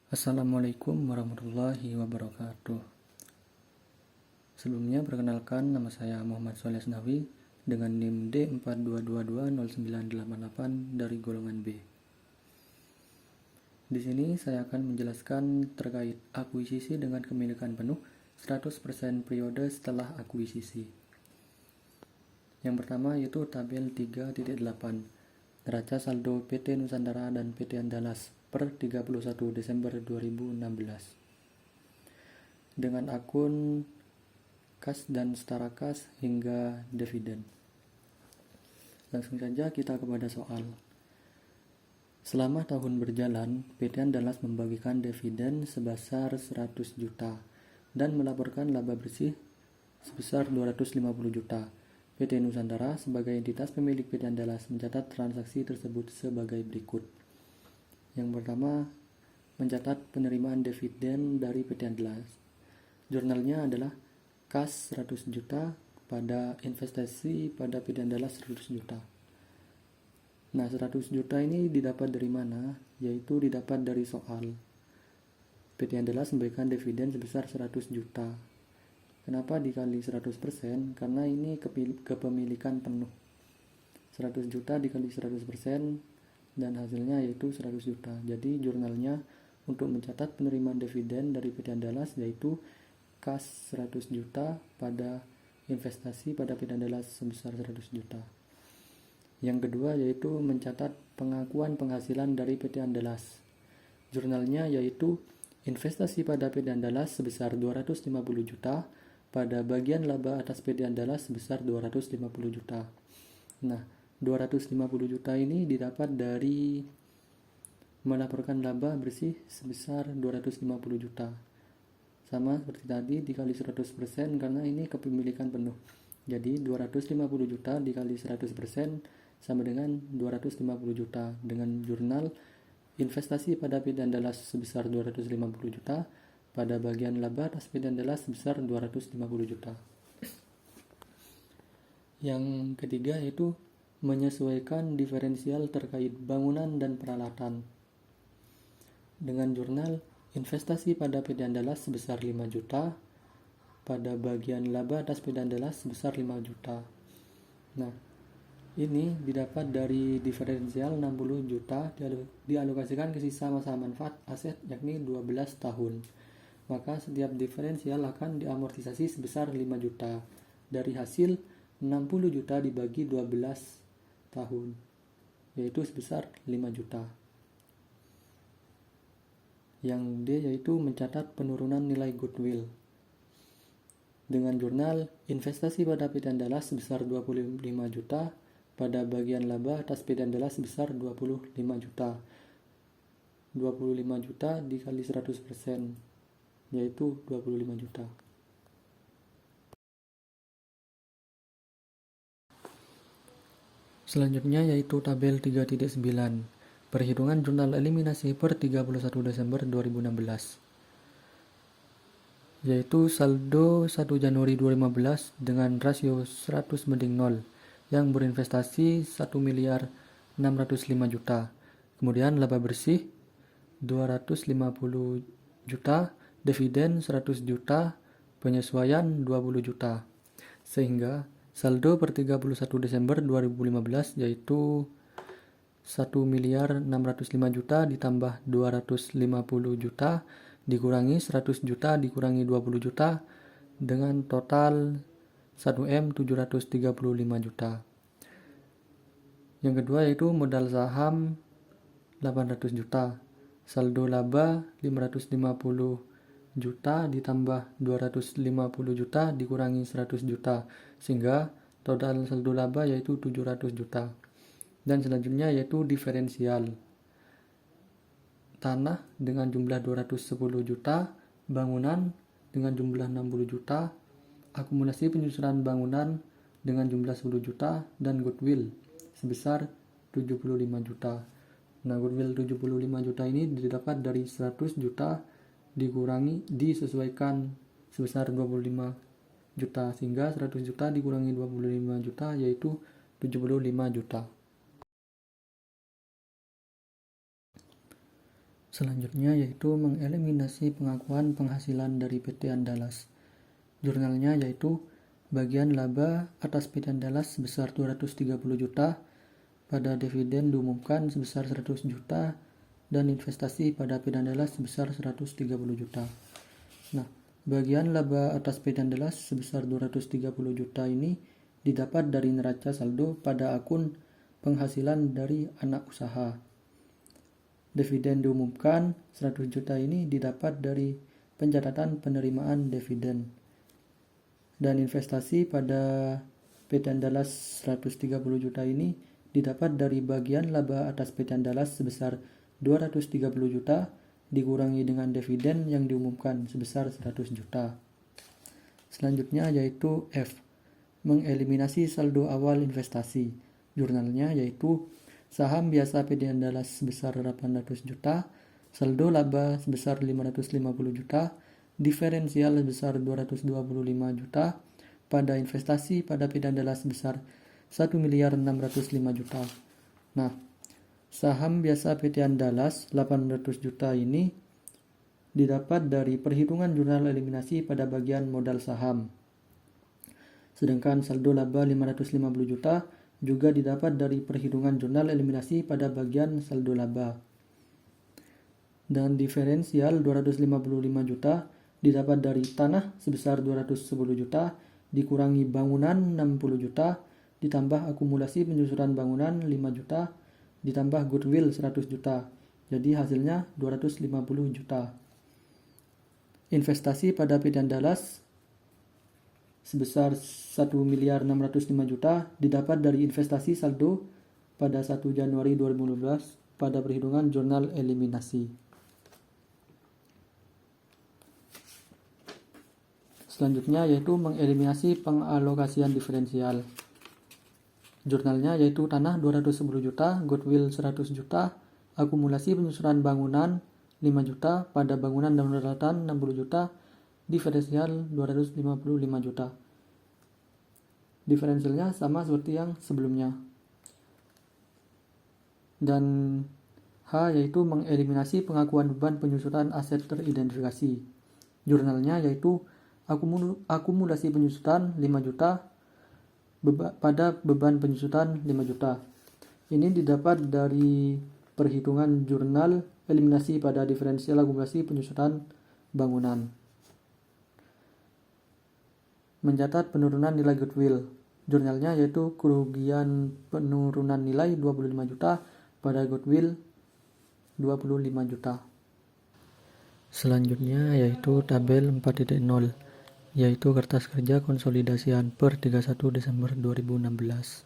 Assalamualaikum warahmatullahi wabarakatuh. Sebelumnya perkenalkan, nama saya Muhammad Soleh Asnawi dengan NIM D42220988 dari golongan B. Di sini saya akan menjelaskan terkait akuisisi dengan kepemilikan penuh 100% periode setelah akuisisi. Yang pertama yaitu tabel 3.8, neraca saldo PT Nusantara dan PT Andalas per 31 Desember 2016 dengan akun kas dan setara kas hingga dividen. Langsung saja kita kepada soal. Selama tahun berjalan, PT Andalas membagikan dividen sebesar 100 juta dan melaporkan laba bersih sebesar 250 juta. PT Nusantara sebagai entitas pemilik PT Andalas mencatat transaksi tersebut sebagai berikut. Yang pertama, mencatat penerimaan dividen dari PT Andalas. Jurnalnya adalah kas 100 juta pada investasi pada PT Andalas 100 juta. Nah, 100 juta ini didapat dari mana? Yaitu didapat dari soal. PT Andalas memberikan dividen sebesar 100 juta. Kenapa dikali 100%? Karena ini kepemilikan penuh. 100 juta dikali 100% dan hasilnya yaitu 100 juta. Jadi jurnalnya untuk mencatat penerimaan dividen dari PT Andalas yaitu kas 100 juta pada investasi pada PT Andalas sebesar 100 juta. Yang kedua yaitu mencatat pengakuan penghasilan dari PT Andalas. Jurnalnya yaitu investasi pada PT Andalas sebesar 250 juta pada bagian laba atas PT Andalas sebesar 250 juta. Nah, 250 juta ini didapat dari melaporkan laba bersih sebesar 250 juta. Sama seperti tadi dikali 100% karena ini kepemilikan penuh. Jadi 250 juta dikali 100% sama dengan 250 juta dengan jurnal investasi pada PT Andalas sebesar 250 juta pada bagian laba atas PT Andalas sebesar 250 juta. Yang ketiga yaitu menyesuaikan diferensial terkait bangunan dan peralatan. Dengan jurnal investasi pada PT Andalas sebesar 5 juta pada bagian laba atas PT Andalas sebesar 5 juta. Nah, ini didapat dari diferensial 60 juta dialokasikan ke sisa masa manfaat aset yakni 12 tahun. Maka setiap diferensial akan diamortisasi sebesar 5 juta dari hasil 60 juta dibagi 12 tahun yaitu sebesar 5 juta. Yang D yaitu mencatat penurunan nilai goodwill. Dengan jurnal investasi pada PT Andalas sebesar 25 juta pada bagian laba atas PT Andalas sebesar 25 juta. 25 juta dikali 100% yaitu 25 juta. Selanjutnya yaitu tabel 3.9, perhitungan jurnal eliminasi per 31 Desember 2016. Yaitu saldo 1 Januari 2015 dengan rasio 100:0 yang berinvestasi 1 miliar 605 juta. Kemudian laba bersih 250 juta, dividen 100 juta, penyesuaian 20 juta. Sehingga saldo per 31 Desember 2015 yaitu 1 miliar 605 juta ditambah 250 juta dikurangi 100 juta dikurangi 20 juta dengan total 1M735 juta. Yang kedua yaitu modal saham 800 juta. Saldo laba 550 juta ditambah 250 juta dikurangi 100 juta sehingga total saldo laba yaitu 700 juta. Dan selanjutnya yaitu diferensial. Tanah dengan jumlah 210 juta, bangunan dengan jumlah 60 juta, akumulasi penyusunan bangunan dengan jumlah 10 juta dan goodwill sebesar 75 juta. Nah, goodwill 75 juta ini didapat dari 100 juta disesuaikan sebesar 25 juta sehingga 100 juta dikurangi 25 juta yaitu 75 juta. Selanjutnya yaitu mengeliminasi pengakuan penghasilan dari PT Andalas. Jurnalnya yaitu bagian laba atas PT Andalas sebesar 230 juta, pada dividen diumumkan sebesar 100 juta, dan investasi pada PT Andalas sebesar 130 juta. Nah, bagian laba atas PT Andalas sebesar 230 juta ini didapat dari neraca saldo pada akun penghasilan dari anak usaha. Dividen diumumkan 100 juta ini didapat dari pencatatan penerimaan dividen. Dan investasi pada PT Andalas 130 juta ini didapat dari bagian laba atas PT Andalas sebesar 230 juta dikurangi dengan dividen yang diumumkan sebesar 100 juta. Selanjutnya yaitu F. Mengeliminasi saldo awal investasi. Jurnalnya yaitu saham biasa PT Andalas sebesar 800 juta, saldo laba sebesar 550 juta, diferensial sebesar 225 juta, pada investasi pada PT Andalas sebesar 1.605 juta. Nah, saham biasa PT Andalas 800 juta ini didapat dari perhitungan jurnal eliminasi pada bagian modal saham. Sedangkan saldo laba 550 juta juga didapat dari perhitungan jurnal eliminasi pada bagian saldo laba. Dan diferensial 255 juta didapat dari tanah sebesar 210 juta dikurangi bangunan 60 juta ditambah akumulasi penyusuran bangunan 5 juta ditambah goodwill 100 juta. Jadi hasilnya 250 juta. Investasi pada PT Andalas sebesar 1.605 juta didapat dari investasi saldo pada 1 Januari 2015 pada perhitungan jurnal eliminasi. Selanjutnya yaitu mengeliminasi pengalokasian diferensial. Jurnalnya yaitu tanah 210 juta, goodwill 100 juta, akumulasi penyusuran bangunan 5 juta, pada bangunan dan peralatan 60 juta, diferensial 255 juta. Diferensialnya sama seperti yang sebelumnya. Dan H yaitu mengeliminasi pengakuan beban penyusutan aset teridentifikasi. Jurnalnya yaitu akumulasi penyusutan 5 juta pada beban penyusutan 5 juta. Ini didapat dari perhitungan jurnal eliminasi pada diferensial akumulasi penyusutan bangunan. Mencatat penurunan nilai goodwill. Jurnalnya yaitu kerugian penurunan nilai 25 juta pada goodwill 25 juta. Selanjutnya yaitu tabel 4.0, yaitu kertas kerja konsolidasian per 31 Desember 2016.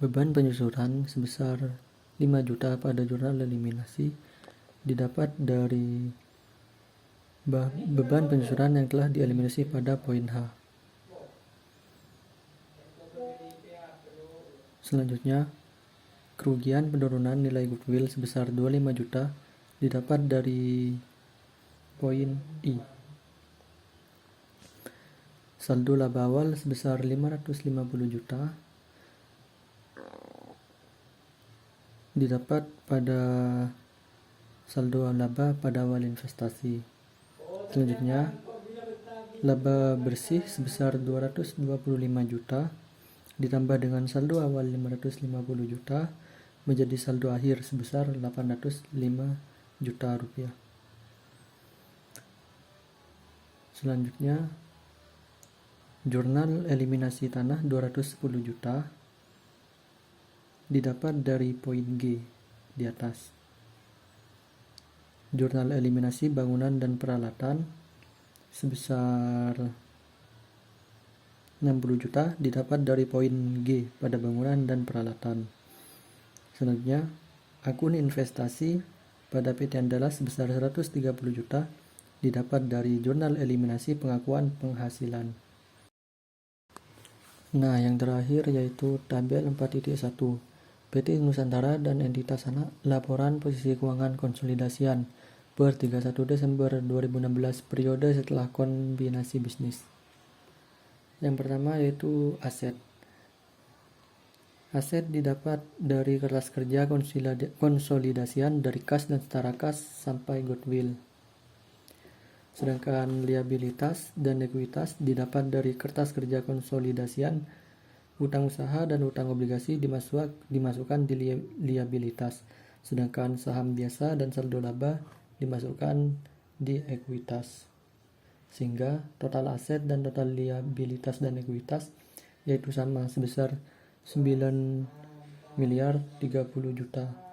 Beban penyusuran sebesar 5 juta pada jurnal eliminasi didapat dari beban penyusuran yang telah dieliminasi pada poin H. Selanjutnya, kerugian penurunan nilai goodwill sebesar 25 juta didapat dari poin I. Saldo laba awal sebesar 550 juta didapat pada saldo laba pada awal investasi. Selanjutnya, laba bersih sebesar 225 juta ditambah dengan saldo awal 550 juta menjadi saldo akhir sebesar 805 juta rupiah. Selanjutnya, jurnal eliminasi tanah 210 juta didapat dari poin G di atas. Jurnal eliminasi bangunan dan peralatan sebesar 60 juta didapat dari poin G pada bangunan dan peralatan. Selanjutnya, akun investasi pada PT Andalas sebesar 130 juta didapat dari jurnal eliminasi pengakuan penghasilan. Nah, yang terakhir yaitu tabel 4.1, PT Nusantara dan entitas anak laporan posisi keuangan konsolidasian per 31 Desember 2016 periode setelah kombinasi bisnis. Yang pertama yaitu aset. Aset didapat dari kertas kerja konsolidasian dari kas dan setara kas sampai goodwill. Sedangkan liabilitas dan ekuitas didapat dari kertas kerja konsolidasian, utang usaha dan utang obligasi dimasukkan di liabilitas. Sedangkan saham biasa dan saldo laba dimasukkan di ekuitas. Sehingga total aset dan total liabilitas dan ekuitas yaitu sama sebesar 9 miliar 30 juta.